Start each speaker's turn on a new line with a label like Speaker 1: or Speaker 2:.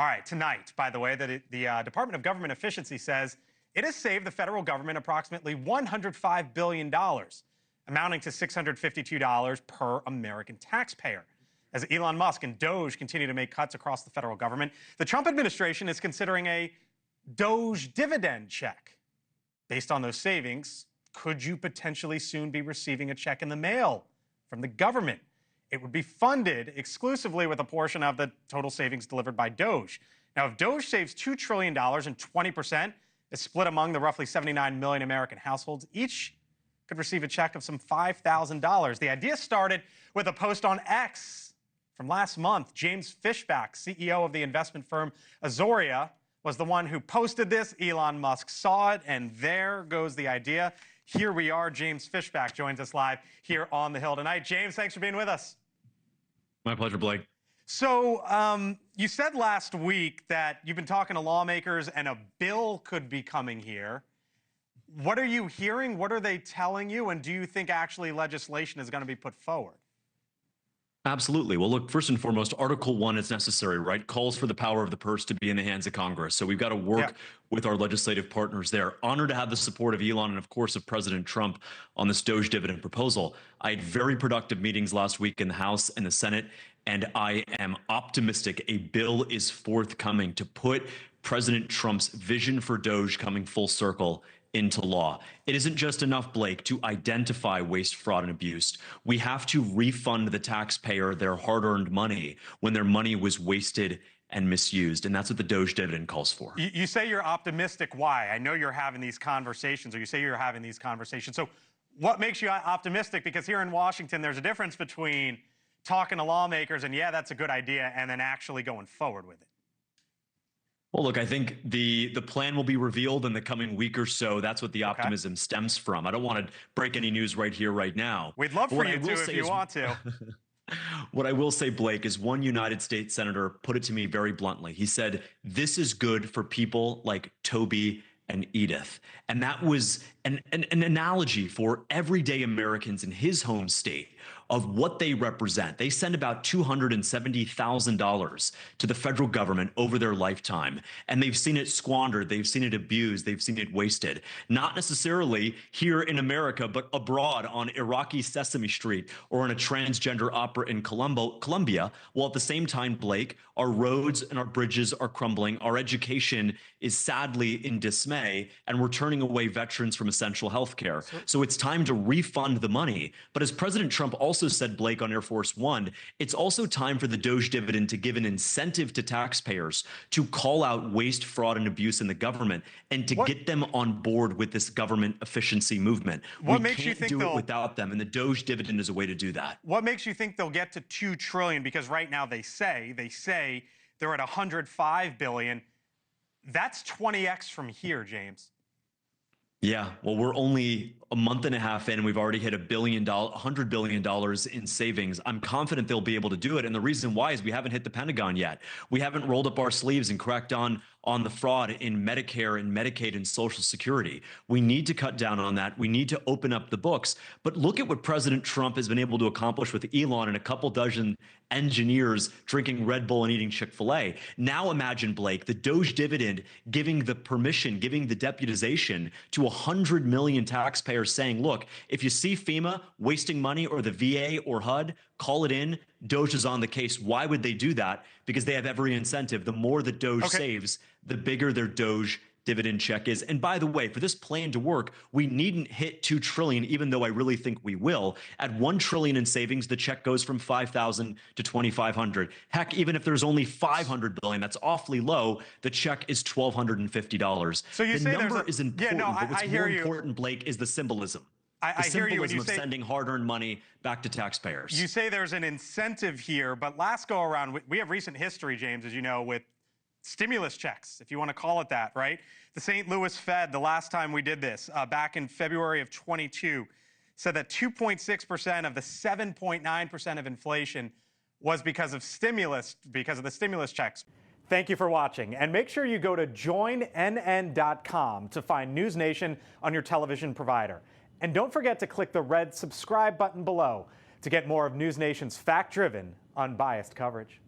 Speaker 1: All right, tonight, by the way, the Department of Government Efficiency says it has saved the federal government approximately $105 billion, amounting to $652 per American taxpayer. As Elon Musk and DOGE continue to make cuts across the federal government, the Trump administration is considering a DOGE dividend check. Based on those savings, could you potentially soon be receiving a check in the mail from the government? It would be funded exclusively with a portion of the total savings delivered by DOGE. Now, if DOGE saves $2 trillion and 20% is split among the roughly 79 million American households, each could receive a check of some $5,000. The idea started with a post on X from last month. James Fishback, CEO of the investment firm Azoria, was the one who posted this. Elon Musk saw it, and there goes the idea. Here we are. James Fishback joins us live here on The Hill tonight. James, thanks for being with us.
Speaker 2: My pleasure, Blake.
Speaker 1: So you said last week that you've been talking to lawmakers and a bill could be coming here. What are you hearing? What are they telling you? And do you think actually legislation is going to be put forward?
Speaker 2: Absolutely. Well, look, first and foremost, Article 1 is necessary, right? Calls for the power of the purse to be in the hands of Congress. So we've got to work with our legislative partners there. Honored to have the support of Elon and, of course, of President Trump on this DOGE dividend proposal. I had very productive meetings last week in the House and the Senate, and I am optimistic a bill is forthcoming to put President Trump's vision for DOGE coming full circle into law. It isn't just enough, Blake, to identify waste, fraud, and abuse. We have to refund the taxpayer their hard-earned money when their money was wasted and misused. And that's what the DOGE dividend calls for.
Speaker 1: You say you're optimistic. Why? I know you're having these conversations, or you say you're having these conversations. So what makes you optimistic? Because here in Washington, there's a difference between talking to lawmakers and, yeah, that's a good idea, and then actually going forward with it.
Speaker 2: Well, look, I think the plan will be revealed in the coming week or so. That's what the optimism stems from. I don't want to break any news right here, right now.
Speaker 1: We'd love for you to if you want to.
Speaker 2: What I will say, Blake, is one United States senator put it to me very bluntly. He said, this is good for people like Toby and Edith. And that was an analogy for everyday Americans in his home state of what they represent. They send about $270,000 to the federal government over their lifetime, and they've seen it squandered, they've seen it abused, they've seen it wasted. Not necessarily here in America, but abroad on Iraqi Sesame Street or in a transgender opera in Colombia, while at the same time, Blake, our roads and our bridges are crumbling, our education is sadly in dismay, and we're turning away veterans from essential health care. So it's time to refund the money. But as President Trump also said, Blake, on Air Force One, it's also time for the DOGE dividend to give an incentive to taxpayers to call out waste, fraud, and abuse in the government and to get them on board with this government efficiency movement.
Speaker 1: What
Speaker 2: we
Speaker 1: makes
Speaker 2: can't
Speaker 1: you think
Speaker 2: do it without them, and the DOGE dividend is a way to do that.
Speaker 1: What makes you think they'll get to $2 trillion? Because right now they say they're at $105 billion. That's 20x from here, James.
Speaker 2: Yeah, well, we're only a month and a half in, and we've already hit $100 billion in savings. I'm confident they'll be able to do it. And the reason why is we haven't hit the Pentagon yet. We haven't rolled up our sleeves and cracked on the fraud in Medicare and Medicaid and Social Security. We need to cut down on that. We need to open up the books. But look at what President Trump has been able to accomplish with Elon and a couple dozen engineers drinking Red Bull and eating Chick-fil-A. Now imagine, Blake, the DOGE dividend giving the permission, giving the deputization to 100 million taxpayers saying, look, if you see FEMA wasting money or the VA or HUD, call it in. DOGE is on the case. Why would they do that? Because they have every incentive. The more that DOGE saves, the bigger their DOGE dividend check is. And by the way, for this plan to work, we needn't hit $2 trillion, even though I really think we will. At $1 trillion in savings, the check goes from $5,000 to $2,500. Heck, even if there's only $500 billion, that's awfully low. The check is $1,250.
Speaker 1: So you
Speaker 2: the
Speaker 1: say
Speaker 2: number is important, but what's more important, Blake, is the symbolism.
Speaker 1: I hear you when you
Speaker 2: of
Speaker 1: say
Speaker 2: sending hard-earned money back to taxpayers.
Speaker 1: You say there's an incentive here, but last go around, we have recent history, James, as you know, with stimulus checks, if you want to call it that, right? The St. Louis Fed, the last time we did this, back in February of 22, said that 2.6% of the 7.9% of inflation was because of the stimulus checks. Thank you for watching, and make sure you go to joinnn.com to find NewsNation on your television provider. And don't forget to click the red subscribe button below to get more of NewsNation's fact-driven, unbiased coverage.